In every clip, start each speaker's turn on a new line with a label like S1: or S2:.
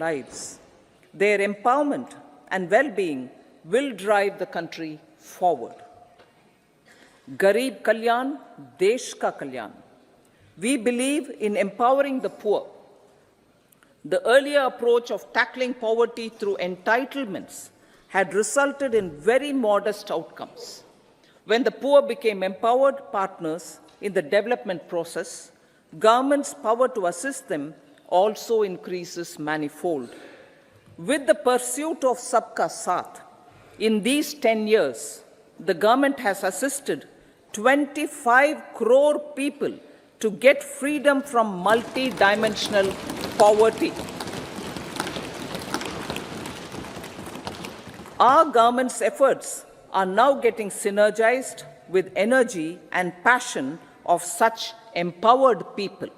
S1: lives. Their empowerment and well-being will drive the country forward. Garib Kalyan, Desh Ka Kalyan. We believe in empowering the poor. The earlier approach of tackling poverty through entitlements had resulted in very modest outcomes. When the poor became empowered partners in the development process, government's power to assist them also increases manifold. With the pursuit of Sabka Saath, in these 10 years, the government has assisted 25 crore people to get freedom from multi-dimensional poverty. Our government's efforts are now getting synergized with energy and passion of such empowered people.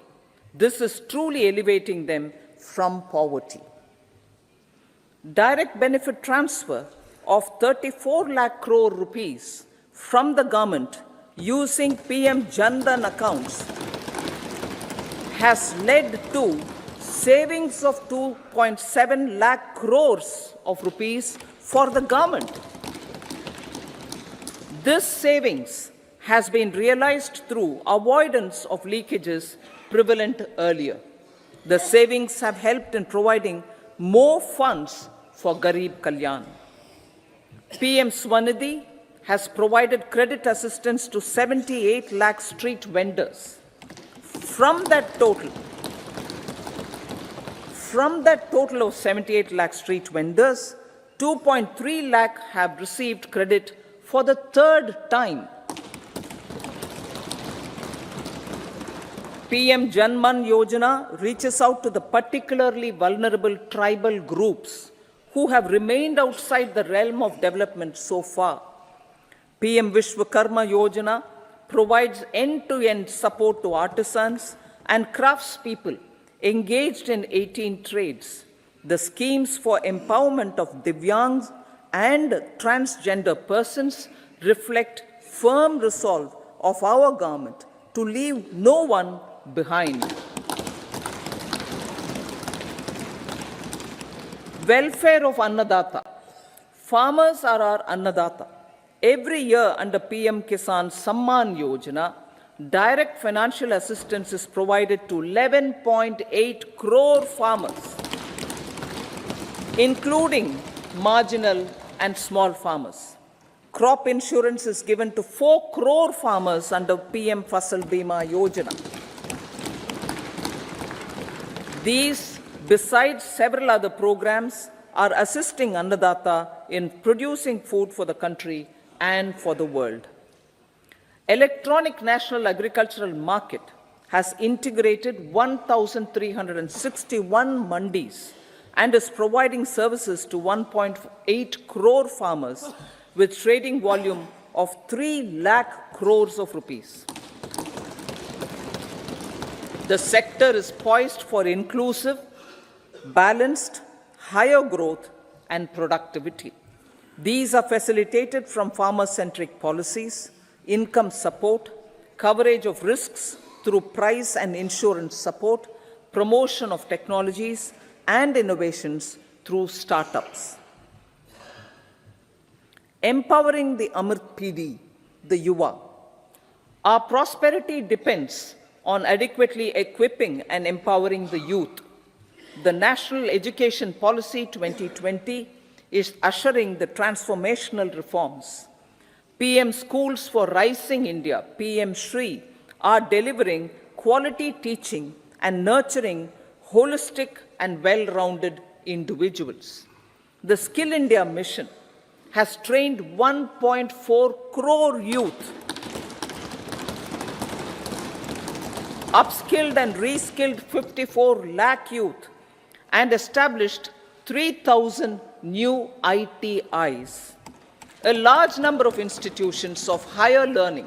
S1: This is truly elevating them from poverty. Direct benefit transfer of 34 lakh crore rupees from the government using PM Jan Dhan accounts has led to savings of 2.7 lakh crores of rupees for the government. This savings has been realized through avoidance of leakages prevalent earlier. The savings have helped in providing more funds for Garib Kalyan. PM Swanidhi has provided credit assistance to 78 lakh street vendors. From that total of 78 lakh street vendors, 2.3 lakh have received credit for the third time. PM Janman Yojana reaches out to the particularly vulnerable tribal groups who have remained outside the realm of development so far. PM Vishwakarma Yojana provides end-to-end support to artisans and craftspeople engaged in 18 trades. The schemes for empowerment of Divyangs and transgender persons reflect firm resolve of our government to leave no one behind. Welfare of Annadata. Farmers are our Annadata. Every year under PM Kisan Samman Yojana, direct financial assistance is provided to 11.8 crore farmers, including marginal and small farmers. Crop insurance is given to 4 crore farmers under PM Fasal Bima Yojana. These, besides several other programs, are assisting Annadata in producing food for the country and for the world. Electronic National Agricultural Market has integrated 1,361 mandis and is providing services to 1.8 crore farmers with trading volume of 3 lakh crores of rupees. The sector is poised for inclusive, balanced, higher growth and productivity. These are facilitated from farmer-centric policies, income support, coverage of risks through price and insurance support, promotion of technologies and innovations through startups. Empowering the Amrit PD, the Yuva. Our prosperity depends on adequately equipping and empowering the youth. The National Education Policy 2020 is ushering the transformational reforms. PM Schools for Rising India, PM Shri, are delivering quality teaching and nurturing holistic and well-rounded individuals. The Skill India mission has trained 1.4 crore youth, upskilled and reskilled 54 lakh youth, and established 3,000 new ITIs. A large number of institutions of higher learning,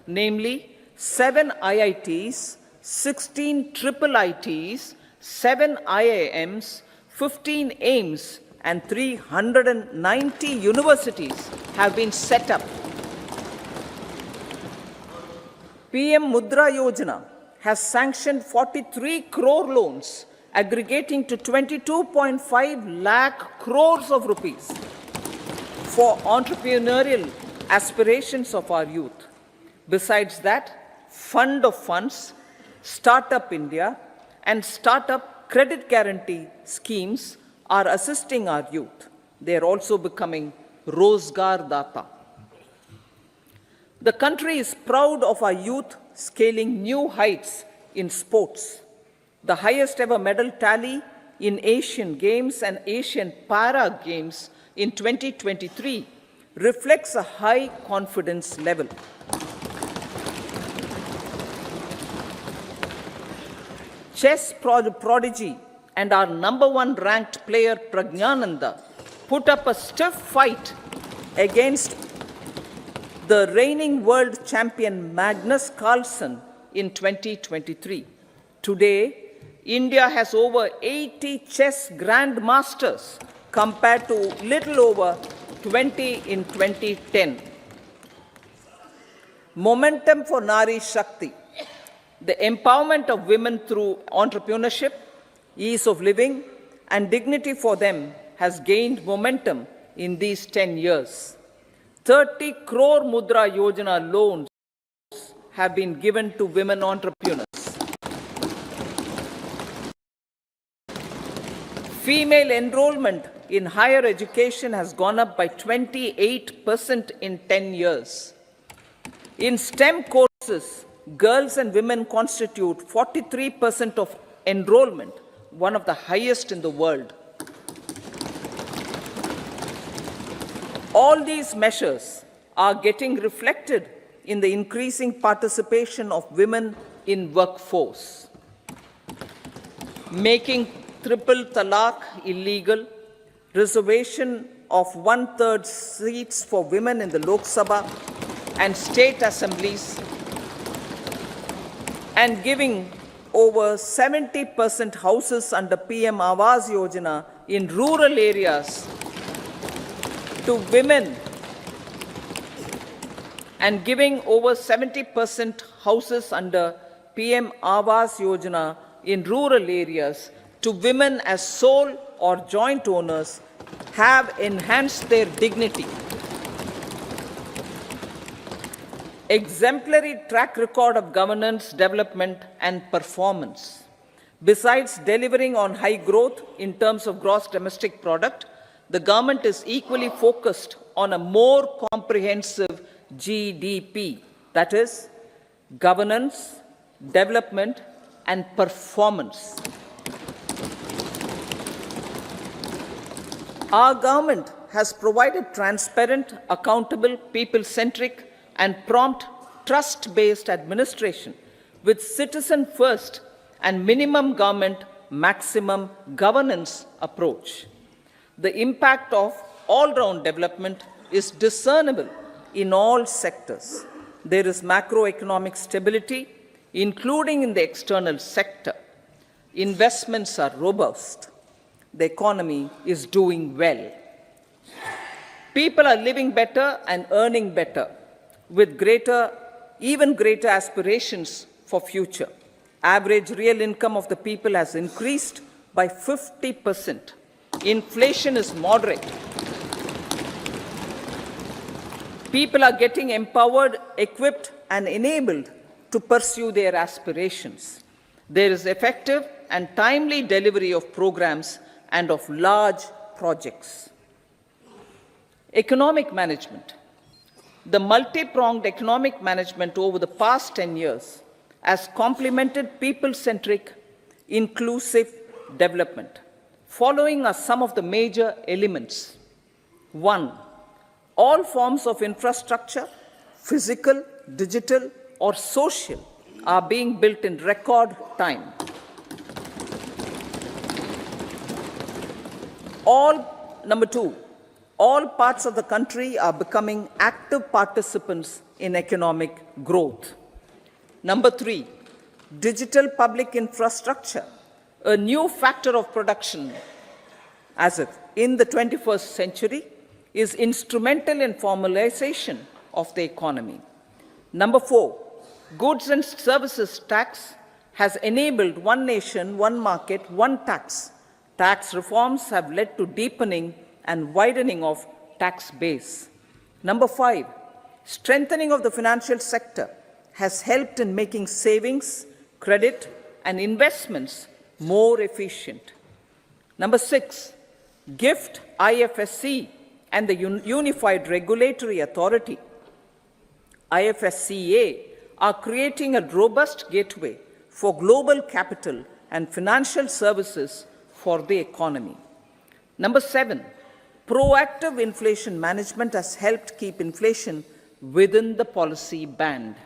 S1: namely 7 IITs, 16 triple ITs, 7 IIMs, 15 AIMS, and 390 universities have been set up. PM Mudra Yojana has sanctioned 43 crore loans aggregating to 22.5 lakh crores of rupees for entrepreneurial aspirations of our youth. Besides that, Fund of Funds, Startup India, and Startup Credit Guarantee schemes are assisting our youth. They are also becoming Rozgar Data. The country is proud of our youth scaling new heights in sports. The highest ever medal tally in Asian Games and Asian Para Games in 2023 reflects a high confidence level. Chess prodigy and our #1 ranked player Pragnananda put up a stiff fight against the reigning world champion Magnus Carlsen in 2023. Today, India has over 80 chess grandmasters compared to little over 20 in 2010. Momentum for Nari Shakti. The empowerment of women through entrepreneurship, ease of living, and dignity for them has gained momentum in these 10 years. 30 crore Mudra Yojana loans have been given to women entrepreneurs. Female enrollment in higher education has gone up by 28% in 10 years. In STEM courses, girls and women constitute 43% of enrollment, one of the highest in the world. All these measures are getting reflected in the increasing participation of women in workforce. Making triple talaq illegal, reservation of 1/3 seats for women in the Lok Sabha and state assemblies, and giving over 70% houses under PM Awas Yojana in rural areas to women, and giving over 70% houses under PM Awas Yojana in rural areas to women as sole or joint owners have enhanced their dignity. Exemplary track record of governance, development, and performance. Besides delivering on high growth in terms of gross domestic product, the government is equally focused on a more comprehensive GDP, that is, governance, development, and performance. Our government has provided transparent, accountable, people-centric, and prompt, trust-based administration with citizen first and minimum government, maximum governance approach. The impact of all-round development is discernible in all sectors. There is macroeconomic stability, including in the external sector. Investments are robust. The economy is doing well. People are living better and earning better, with even greater aspirations for future. Average real income of the people has increased by 50%. Inflation is moderate. People are getting empowered, equipped, and enabled to pursue their aspirations. There is effective and timely delivery of programs and of large projects. Economic management. The multi-pronged economic management over the past 10 years has complemented people-centric, inclusive development. Following are some of the major elements. 1. All forms of infrastructure, physical, digital, or social, are being built in record time. Number 2. All parts of the country are becoming active participants in economic growth. Number 3, digital public infrastructure, a new factor of production in the 21st century, is instrumental in formalization of the economy. Number 4, goods and services tax has enabled one nation, one market, one tax. Tax reforms have led to deepening and widening of tax base. Number 5, strengthening of the financial sector has helped in making savings, credit, and investments more efficient. Number 6, GIFT, IFSC, and the Unified Regulatory Authority, IFSCA, are creating a robust gateway for global capital and financial services for the economy. Number 7, proactive inflation management has helped keep inflation within the policy band.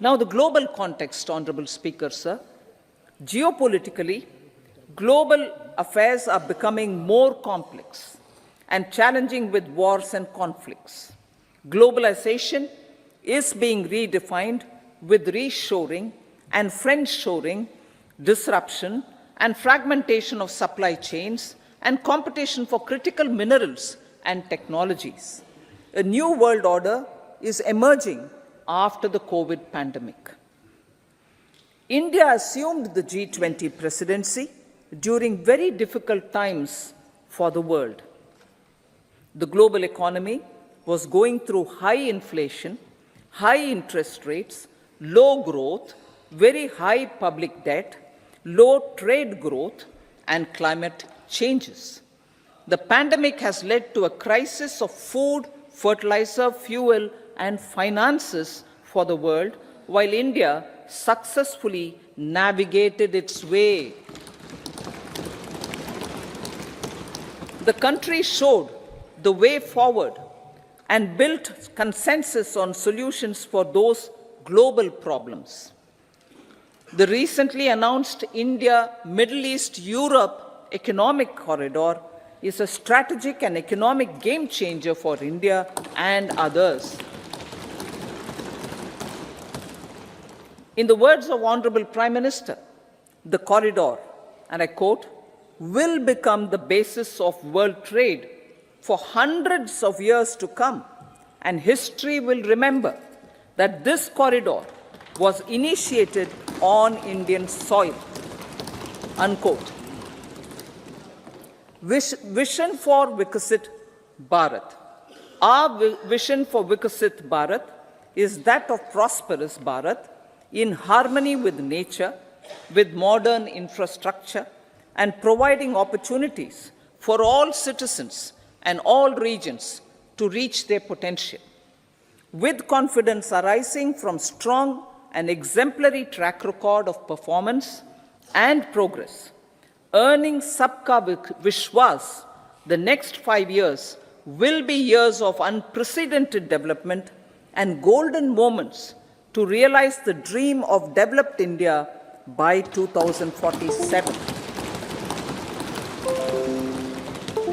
S1: Now, the global context, Honorable Speaker, sir. Geopolitically, global affairs are becoming more complex and challenging with wars and conflicts. Globalization is being redefined with reshoring and friendshoring, disruption and fragmentation of supply chains, and competition for critical minerals and technologies. A new world order is emerging after the COVID pandemic. India assumed the G20 presidency during very difficult times for the world. The global economy was going through high inflation, high interest rates, low growth, very high public debt, low trade growth, and climate changes. The pandemic has led to a crisis of food, fertilizer, fuel, and finances for the world, while India successfully navigated its way. The country showed the way forward and built consensus on solutions for those global problems. The recently announced India-Middle East-Europe economic corridor is a strategic and economic game changer for India and others. In the words of Honorable Prime Minister, the corridor, and I quote, will become the basis of world trade for hundreds of years to come, and history will remember that this corridor was initiated on Indian soil, unquote. Vision for Vikasit Bharat. Our vision for Vikasit Bharat is that of prosperous Bharat in harmony with nature, with modern infrastructure, and providing opportunities for all citizens and all regions to reach their potential. With confidence arising from strong and exemplary track record of performance and progress, earning Sabka Vishwas, the next 5 years will be years of unprecedented development and golden moments to realize the dream of developed India by 2047.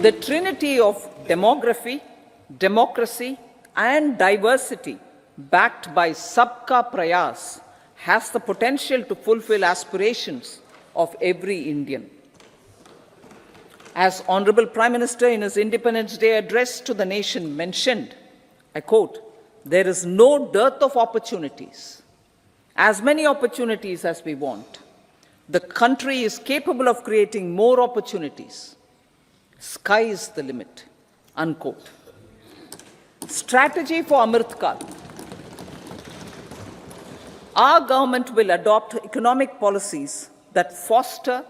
S1: The trinity of demography, democracy, and diversity backed by Sabka Prayas has the potential to fulfill aspirations of every Indian. As Honorable Prime Minister in his Independence Day address to the nation mentioned, I quote, there is no dearth of opportunities, as many opportunities as we want. The country is capable of creating more opportunities. Sky is the limit, unquote. Strategy for Amrit Kal. Our government will adopt economic policies that foster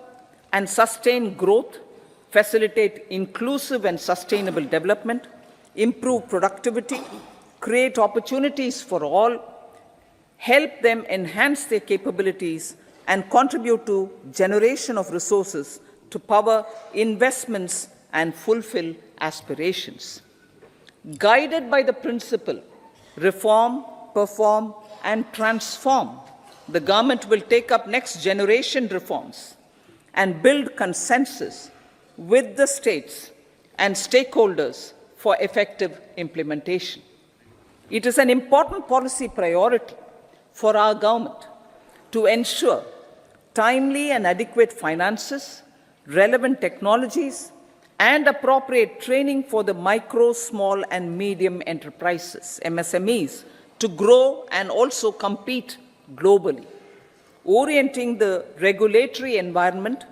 S1: and sustain growth, facilitate inclusive and sustainable development, improve productivity, create opportunities for all, help them enhance their capabilities, and contribute to generation of resources to power investments and fulfill aspirations. Guided by the principle, reform, perform, and transform, the government will take up next generation reforms and build consensus with the states and stakeholders for effective implementation. It is an important policy priority for our government to ensure timely and adequate finances, relevant technologies, and appropriate training for the micro, small, and medium enterprises, MSMEs, to grow and also compete globally. orienting the regulatory environment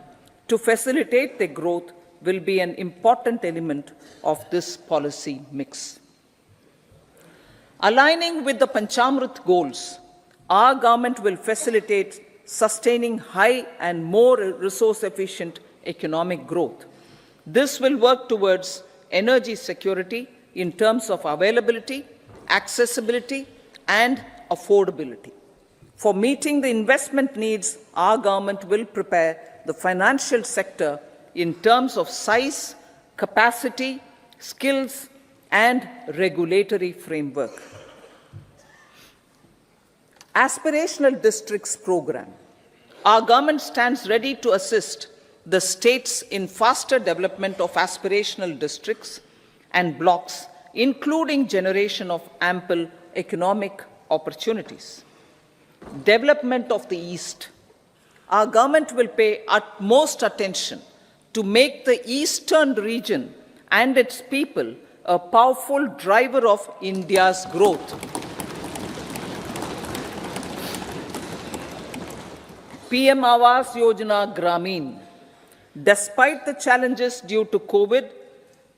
S1: to facilitate their growth will be an important element of this policy mix. Aligning with the Panchamrit goals, our government will facilitate sustaining high and more resource-efficient economic growth. This will work towards energy security in terms of availability, accessibility, and affordability. For meeting the investment needs, our government will prepare the financial sector in terms of size, capacity, skills, and regulatory framework. Aspirational Districts Program. Our government stands ready to assist the states in faster development of aspirational districts and blocks, including generation of ample economic opportunities. Development of the East. Our government will pay utmost attention to make the eastern region and its people a powerful driver of India's growth. PM Awas Yojana Grameen. Despite the challenges due to COVID,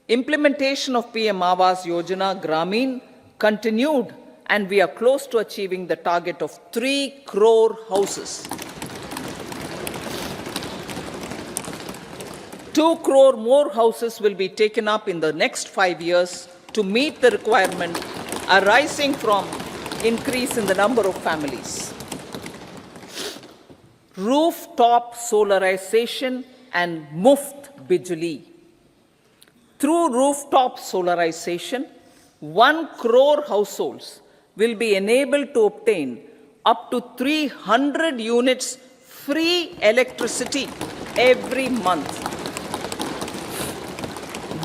S1: implementation of PM Awas Yojana Grameen continued, and we are close to achieving the target of 3 crore houses. 2 crore more houses will be taken up in the next 5 years to meet the requirement arising from increase in the number of families. Rooftop solarization and Muft Bijli. Through rooftop solarization, 1 crore households will be enabled to obtain up to 300 units free electricity every month.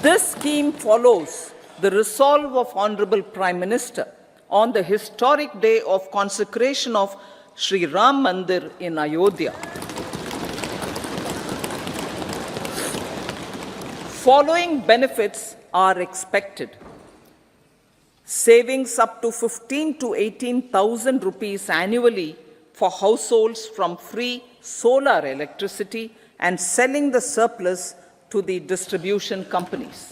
S1: This scheme follows the resolve of Honorable Prime Minister on the historic day of consecration of Sri Ram Mandir in Ayodhya. Following benefits are expected. Savings up to 15 to 18,000 rupees annually for households from free solar electricity and selling the surplus to the distribution companies.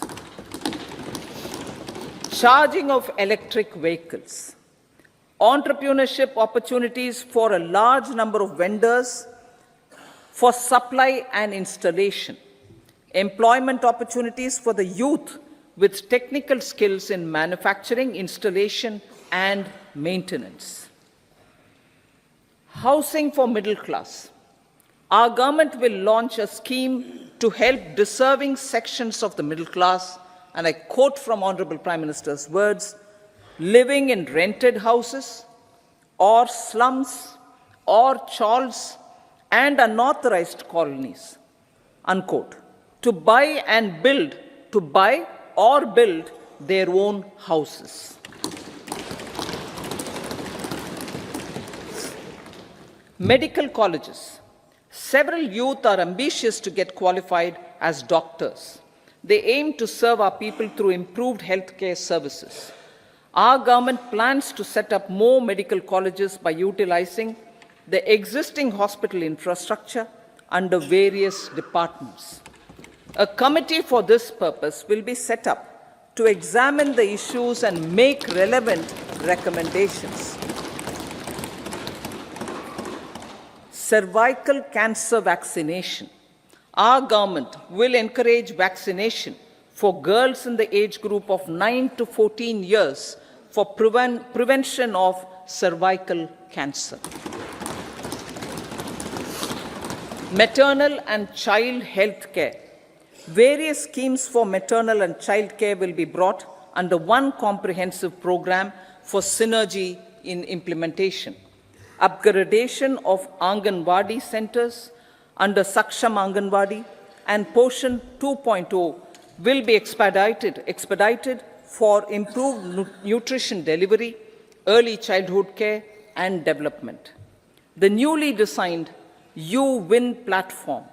S1: Charging of electric vehicles. Entrepreneurship opportunities for a large number of vendors for supply and installation. Employment opportunities for the youth with technical skills in manufacturing, installation, and maintenance. Housing for middle class. Our government will launch a scheme to help deserving sections of the middle class, and I quote from Honorable Prime Minister's words, living in rented houses or slums or chawls and unauthorized colonies, unquote, to buy or build their own houses. Medical colleges. Several youth are ambitious to get qualified as doctors. They aim to serve our people through improved healthcare services. Our government plans to set up more medical colleges by utilizing the existing hospital infrastructure under various departments. A committee for this purpose will be set up to examine the issues and make relevant recommendations. Cervical cancer vaccination. Our government will encourage vaccination for girls in the age group of 9 to 14 years for prevention of cervical cancer. Maternal and child health care. Various schemes for maternal and child care will be brought under one comprehensive program for synergy in implementation. Upgradation of Anganwadi centers under Saksham Anganwadi and Poshan 2.0 will be expedited for improved nutrition delivery, early childhood care, and development. The newly designed UWIN platform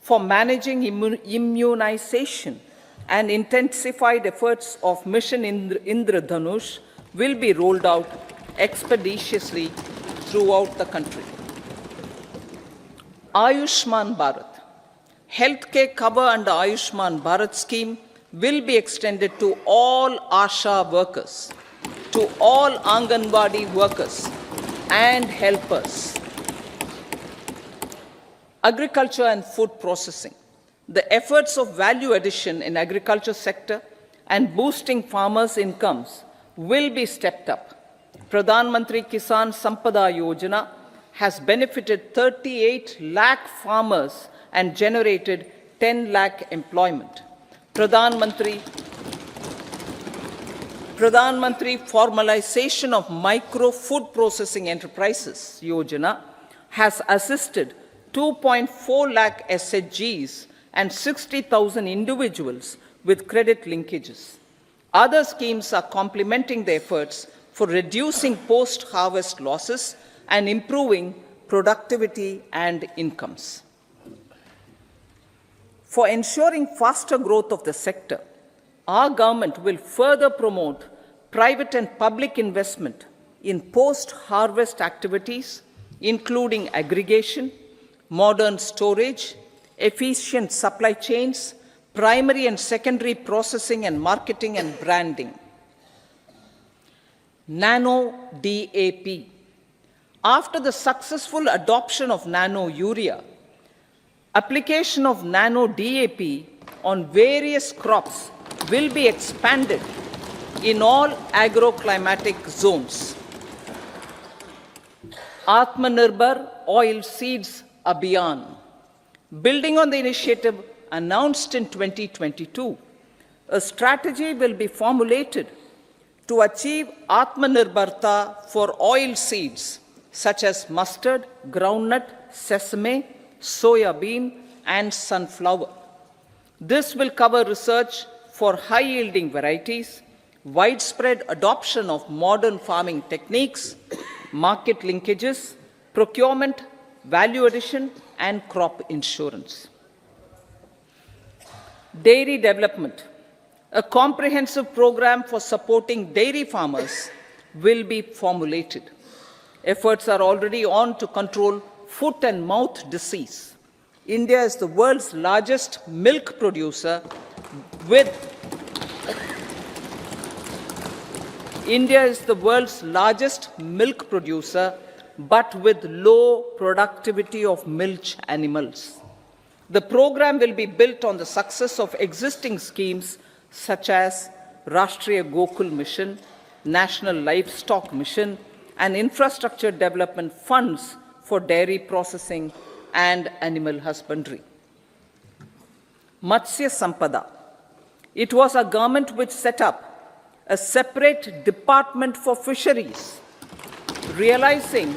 S1: for managing immunization and intensified efforts of Mission Indradhanush will be rolled out expeditiously throughout the country. Ayushman Bharat. Healthcare cover under Ayushman Bharat scheme will be extended to all ASHA workers, to all Anganwadi workers and helpers. Agriculture and food processing. The efforts of value addition in agriculture sector and boosting farmers' incomes will be stepped up. Pradhan Mantri Kisan Sampada Yojana has benefited 38 lakh farmers and generated 10 lakh employment. Pradhan Mantri Formalization of Micro Food Processing Enterprises Yojana has assisted 2.4 lakh SHGs and 60,000 individuals with credit linkages. Other schemes are complementing the efforts for reducing post-harvest losses and improving productivity and incomes. For ensuring faster growth of the sector, our government will further promote private and public investment in post-harvest activities, including aggregation, modern storage, efficient supply chains, primary and secondary processing and marketing and branding. Nano DAP. After the successful adoption of nano urea, application of nano DAP on various crops will be expanded in all agroclimatic zones. Atmanirbhar Oil Seeds Abhiyan. Building on the initiative announced in 2022, a strategy will be formulated to achieve Atmanirbharta for oil seeds such as mustard, groundnut, sesame, soya bean, and sunflower. This will cover research for high-yielding varieties, widespread adoption of modern farming techniques, market linkages, procurement, value addition, and crop insurance. Dairy development. A comprehensive program for supporting dairy farmers will be formulated. Efforts are already on to control foot and mouth disease. India is the world's largest milk producer but with low productivity of milch animals. The program will be built on the success of existing schemes such as Rashtriya Gokul Mission, National Livestock Mission, and infrastructure development funds for dairy processing and animal husbandry. Matsya Sampada. It was a government which set up a separate department for fisheries, realizing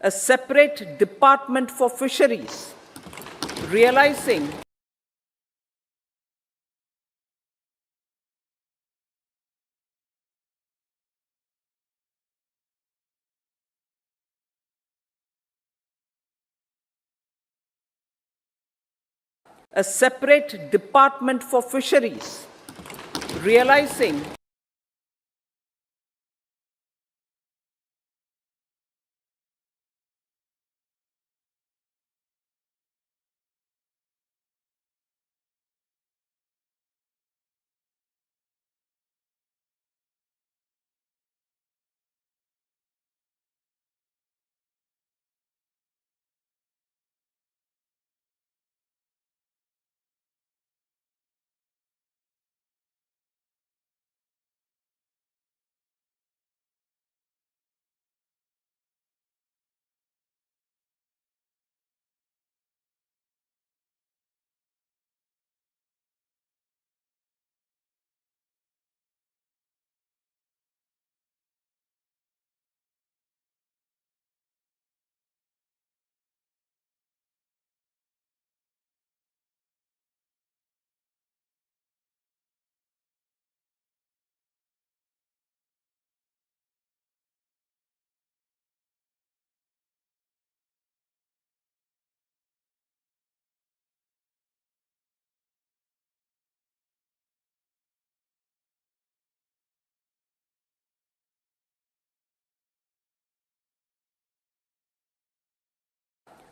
S1: a separate department for fisheries, realizing a separate department for fisheries, realizing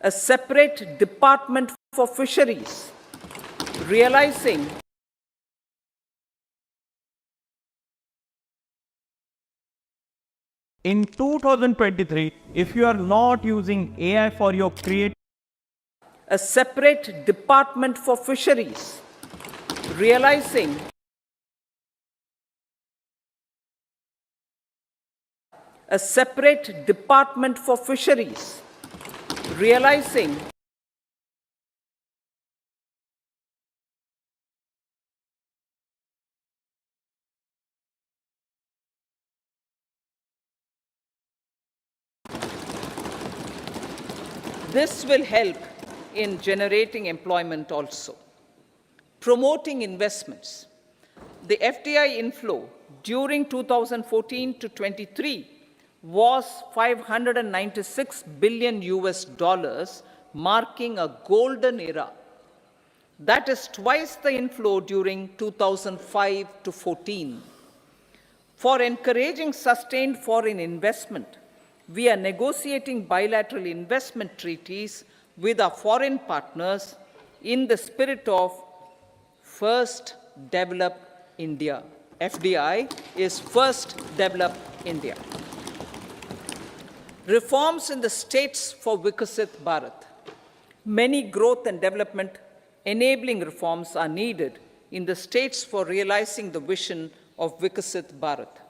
S1: a separate department for fisheries, realizing
S2: in 2023, if you are not using AI for your creative,
S1: a separate department for fisheries, realizing a separate department for fisheries, realizing this will help in generating employment also. Promoting investments. The FDI inflow during 2014 to 23 was 596 billion US dollars, marking a golden era. That is twice the inflow during 2005 to 14. For encouraging sustained foreign investment, we are negotiating bilateral investment treaties with our foreign partners in the spirit of First Develop India. FDI is First Develop India. Reforms in the states for Vikasit Bharat. Many growth and development enabling reforms are needed in the states for realizing the vision of Vikasit Bharat.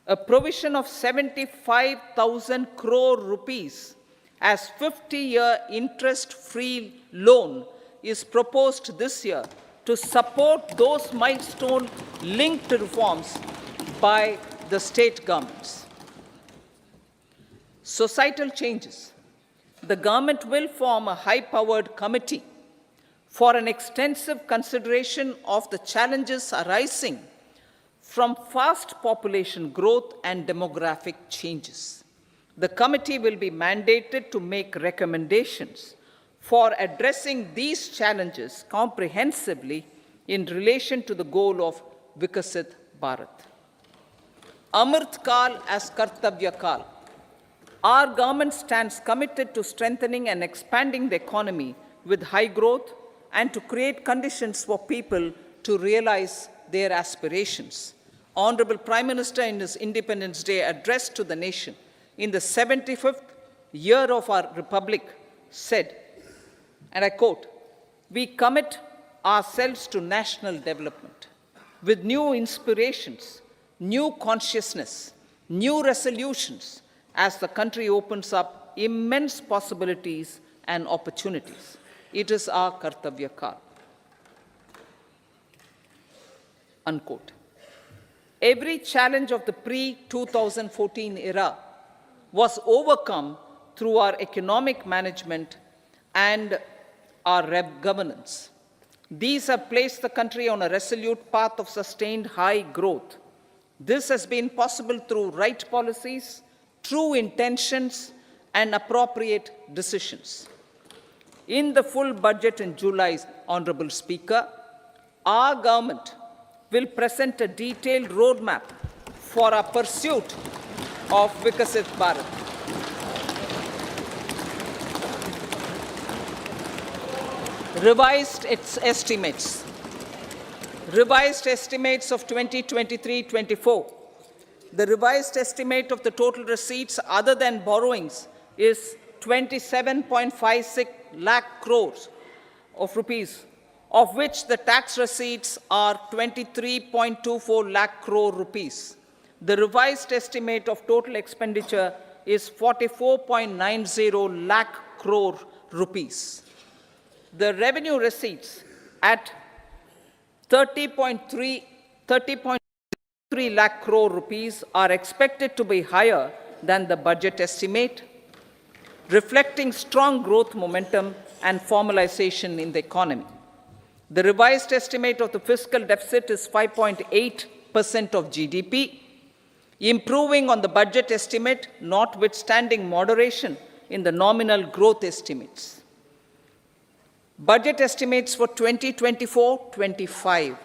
S1: A provision of 75,000 crore rupees as 50-year interest-free loan is proposed this year to support those milestone-linked reforms by the state governments. Societal changes. The government will form a high-powered committee for an extensive consideration of the challenges arising from fast population growth and demographic changes. The committee will be mandated to make recommendations for addressing these challenges comprehensively in relation to the goal of Vikasit Bharat. Amrit Kal as Kartavya Kal. Our government stands committed to strengthening and expanding the economy with high growth and to create conditions for people to realize their aspirations. Honorable Prime Minister, in his Independence Day address to the nation in the 75th year of our Republic, said, and I quote, "We commit ourselves to national development with new inspirations, new consciousness, new resolutions as the country opens up immense possibilities and opportunities. It is our Kartavya Kal." Unquote. Every challenge of the pre-2014 era was overcome through our economic management and our governance. These have placed the country on a resolute path of sustained high growth. This has been possible through right policies, true intentions, and appropriate decisions. In the full budget in July, Honorable Speaker, our government will present a detailed roadmap for our pursuit of Vikasit Bharat. Revised estimates of 2023-24. The revised estimate of the total receipts other than borrowings is 27.56 lakh crores of rupees, of which the tax receipts are 23.24 lakh crore rupees. The revised estimate of total expenditure is 44.90 lakh crore rupees. The revenue receipts at 30.3 lakh crore rupees are expected to be higher than the budget estimate, reflecting strong growth momentum and formalization in the economy. The revised estimate of the fiscal deficit is 5.8% of GDP, improving on the budget estimate, notwithstanding moderation in the nominal growth estimates. Budget estimates for 2024-25.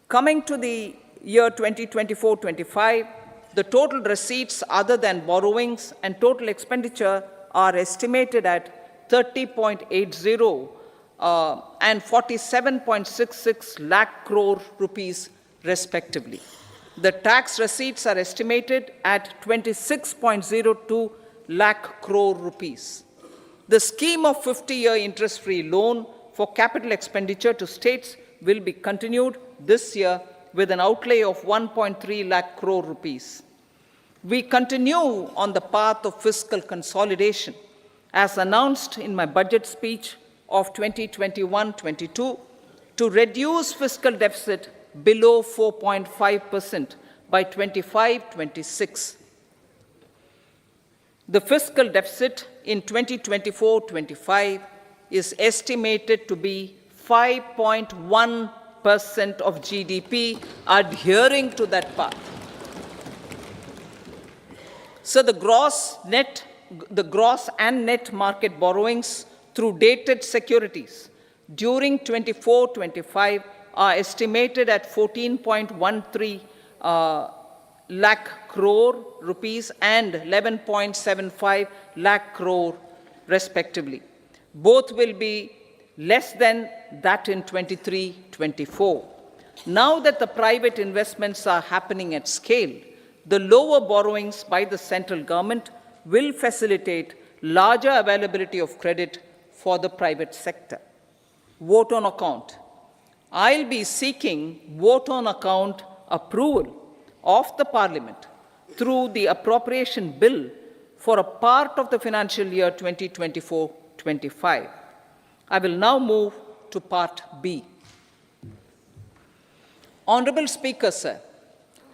S1: Coming to the year 2024-25, the total receipts other than borrowings and total expenditure are estimated at 30.80 and 47.66 lakh crore rupees respectively. The tax receipts are estimated at 26.02 lakh crore rupees. The scheme of 50-year interest-free loan for capital expenditure to states will be continued this year with an outlay of 1.3 lakh crore rupees. We continue on the path of fiscal consolidation, as announced in my budget speech of 2021-22, to reduce fiscal deficit below 4.5% by 25-26. The fiscal deficit in 2024-25 is estimated to be 5.1% of GDP, adhering to that path. So the gross and net market borrowings through dated securities during 24-25 are estimated at 14.13 lakh crore rupees and 11.75 lakh crore respectively. Both will be less than that in 23-24. Now that the private investments are happening at scale, the lower borrowings by the central government will facilitate larger availability of credit for the private sector. Vote on account. I'll be seeking vote on account approval of the Parliament through the appropriation bill for a part of the financial year 2024-25. I will now move to Part B. Honorable Speaker, sir,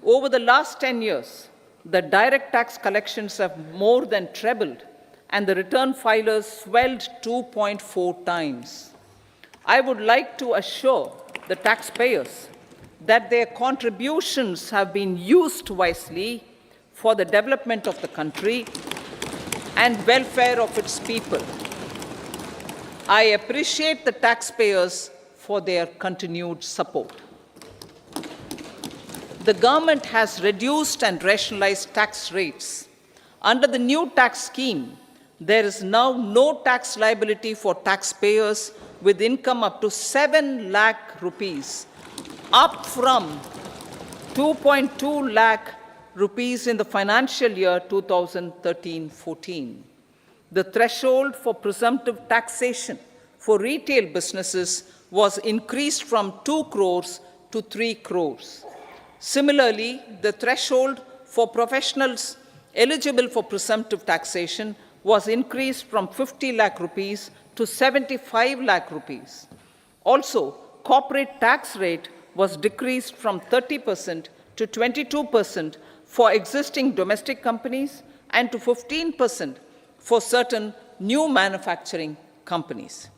S1: over the last 10 years, the direct tax collections have more than trebled and the return filers swelled 2.4 times. I would like to assure the taxpayers that their contributions have been used wisely for the development of the country and welfare of its people. I appreciate the taxpayers for their continued support. The government has reduced and rationalized tax rates. Under the new tax scheme, there is now no tax liability for taxpayers with income up to 7 lakh rupees, up from 2.2 lakh rupees in the financial year 2013-14. The threshold for presumptive taxation for retail businesses was increased from 2 crores to 3 crores. Similarly, the threshold for professionals eligible for presumptive taxation was increased from 50 lakh rupees to 75 lakh rupees. Also, corporate tax rate was decreased from 30% to 22% for existing domestic companies and to 15% for certain new manufacturing companies.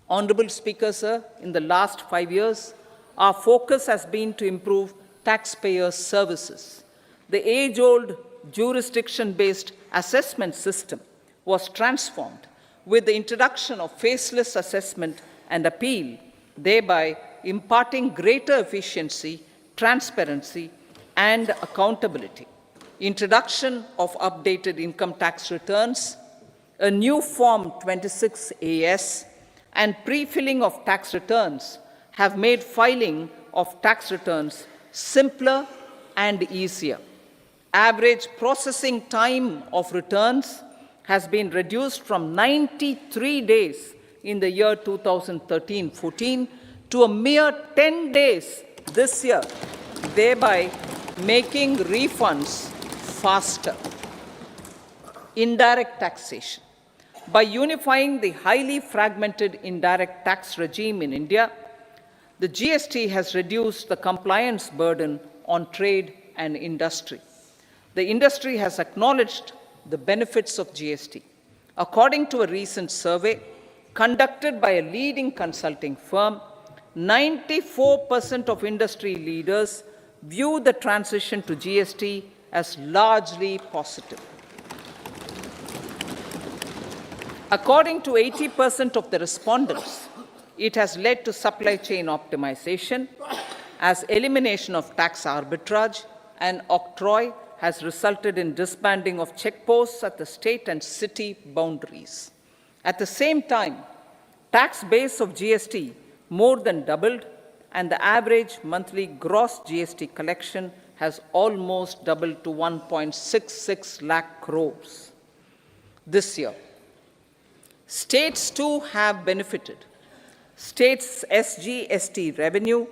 S1: Honorable Speaker, sir, in the last 5 years, our focus has been to improve taxpayer services. The age-old jurisdiction-based assessment system was transformed with the introduction of faceless assessment and appeal, thereby imparting greater efficiency, transparency, and accountability. Introduction of updated income tax returns, a new Form 26AS, and pre-filling of tax returns have made filing of tax returns simpler and easier. Average processing time of returns has been reduced from 93 days in the year 2013-14 to a mere 10 days this year, thereby making refunds faster. Indirect taxation. By unifying the highly fragmented indirect tax regime in India, the GST has reduced the compliance burden on trade and industry. The industry has acknowledged the benefits of GST. According to a recent survey conducted by a leading consulting firm, 94% of industry leaders view the transition to GST as largely positive. According to 80% of the respondents, it has led to supply chain optimization, as elimination of tax arbitrage and octroi has resulted in disbanding of checkposts at the state and city boundaries. At the same time, tax base of GST more than doubled, and the average monthly gross GST collection has almost doubled to 1.66 lakh crores this year. States too have benefited. States' SGST revenue,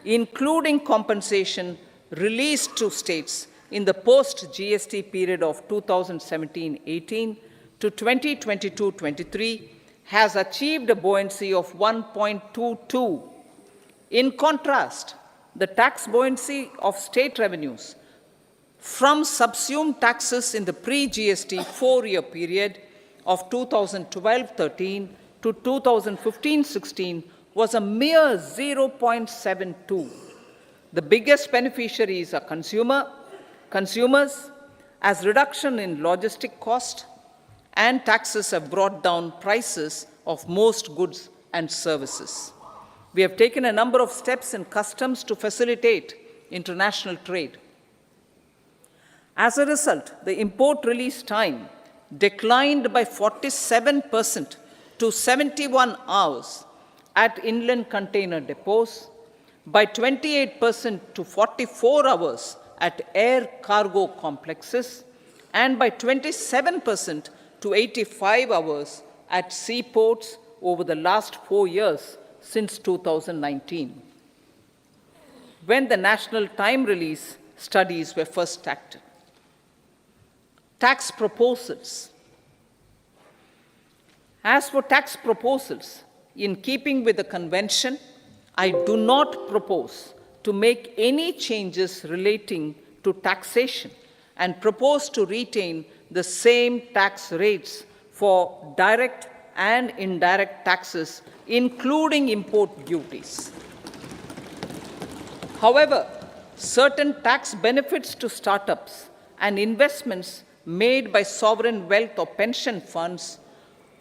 S1: including compensation released to states in the post-GST period of 2017-18 to 2022-23, has achieved a buoyancy of 1.22. In contrast, the tax buoyancy of state revenues from subsumed taxes in the pre-GST four-year period of 2012-13 to 2015-16 was a mere 0.72. The biggest beneficiaries are consumers, as reduction in logistic cost and taxes have brought down prices of most goods and services. We have taken a number of steps in customs to facilitate international trade. As a result, the import release time declined by 47% to 71 hours at inland container depots, by 28% to 44 hours at air cargo complexes, and by 27% to 85 hours at seaports over the last 4 years since 2019, when the national time release studies were first acted. Tax proposals. As for tax proposals, in keeping with the convention, I do not propose to make any changes relating to taxation and propose to retain the same tax rates for direct and indirect taxes, including import duties. However, certain tax benefits to startups and investments made by sovereign wealth or pension funds,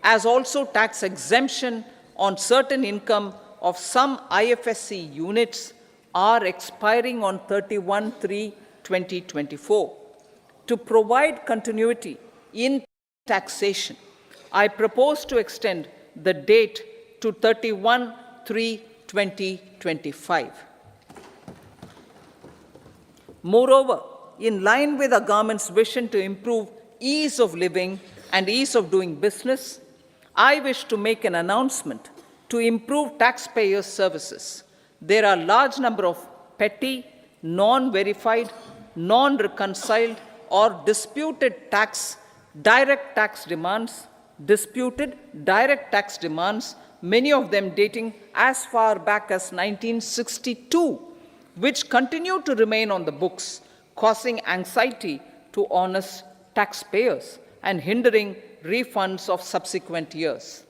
S1: as also tax exemption on certain income of some IFSC units, are expiring on 31/3/2024. To provide continuity in taxation, I propose to extend the date to 31/3/2025. Moreover, in line with our government's vision to improve ease of living and ease of doing business, I wish to make an announcement to improve taxpayer services. There are a large number of petty, non-verified, non-reconciled, or disputed direct tax demands, many of them dating as far back as 1962, which continue to remain on the books, causing anxiety to honest taxpayers and hindering refunds of subsequent years.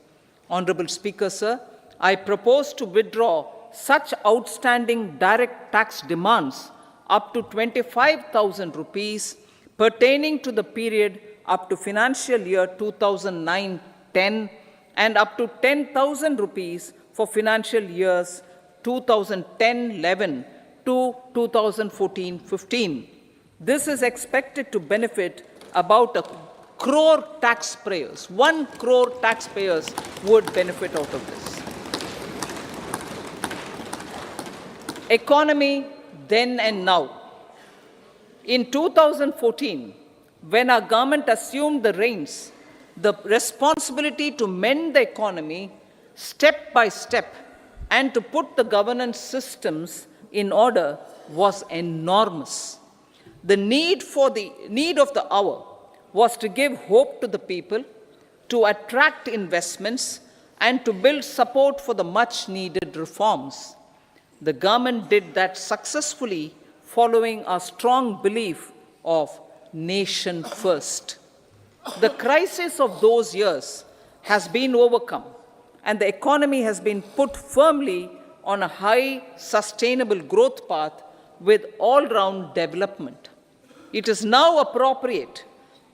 S1: Honorable Speaker, sir, I propose to withdraw such outstanding direct tax demands up to 25,000 rupees pertaining to the period up to financial year 2009-10 and up to 10,000 rupees for financial years 2010-11 to 2014-15. This is expected to benefit about 1 crore taxpayers. 1 crore taxpayers would benefit out of this. Economy then and now. In 2014, when our government assumed the reins, the responsibility to mend the economy step by step and to put the governance systems in order was enormous. The need of the hour was to give hope to the people, to attract investments, and to build support for the much-needed reforms. The government did that successfully, following a strong belief of nation first. The crisis of those years has been overcome, and the economy has been put firmly on a high, sustainable growth path with all-round development. It is now appropriate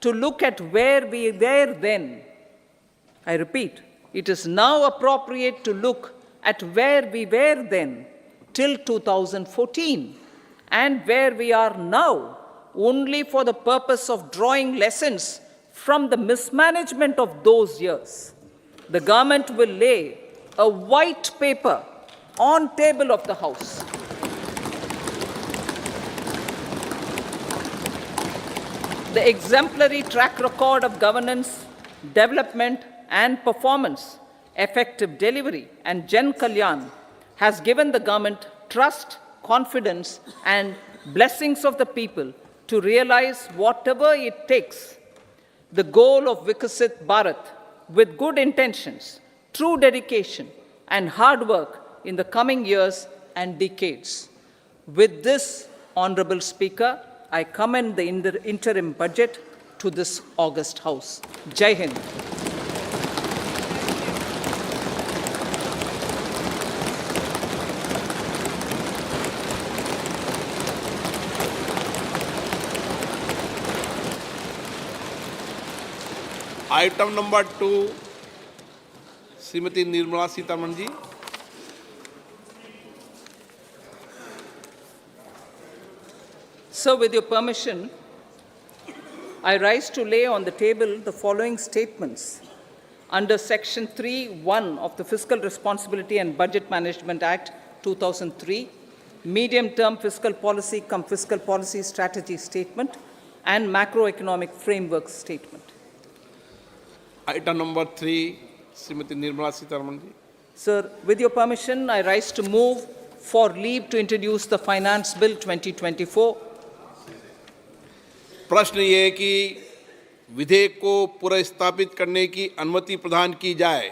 S1: to look at where we were then. I repeat, it is now appropriate to look at where we were then till 2014 and where we are now, only for the purpose of drawing lessons from the mismanagement of those years. The government will lay a white paper on table of the House. The exemplary track record of governance, development, and performance, effective delivery, and Jan Kalyan has given the government trust, confidence, and blessings of the people to realize whatever it takes, the goal of Vikasit Bharat, with good intentions, true dedication, and hard work in the coming years and decades. With this, Honorable Speaker, I commend the interim budget to this august House. Jai Hind.
S3: Item number 2 Shrimati Nirmala Sitharaman ji.
S1: So, with your permission, I rise to lay on the table the following statements under Section 3(1) of the Fiscal Responsibility and Budget Management Act 2003, Medium-Term Fiscal Policy cum Fiscal Policy Strategy Statement and Macroeconomic Framework Statement.
S3: Item number 3 Shrimati Nirmala Sitharaman ji.
S1: Sir, with your permission, I rise to move for leave to introduce the Finance Bill 2024.
S3: प्रश्न ये है कि विधेयक को पुनर्स्थापित करने की अनुमति प्रदान की जाए।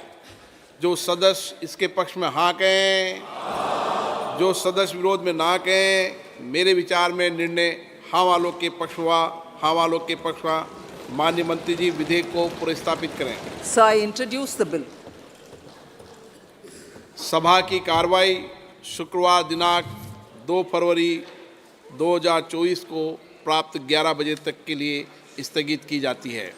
S3: जो सदस्य इसके पक्ष में हाँ कहें, जो सदस्य विरोध में ना कहें। मेरे विचार में निर्णय हाँ वालों के पक्ष हुआ, हाँ वालों के पक्ष हुआ। माननीय मंत्री जी विधेयक को पुनर्स्थापित करें।
S1: Sir, I introduce the bill.
S3: सभा की कार्रवाई शुक्रवार दिनांक 2 फरवरी 2024 को प्राप्त 11 बजे तक के लिए स्थगित की जाती है।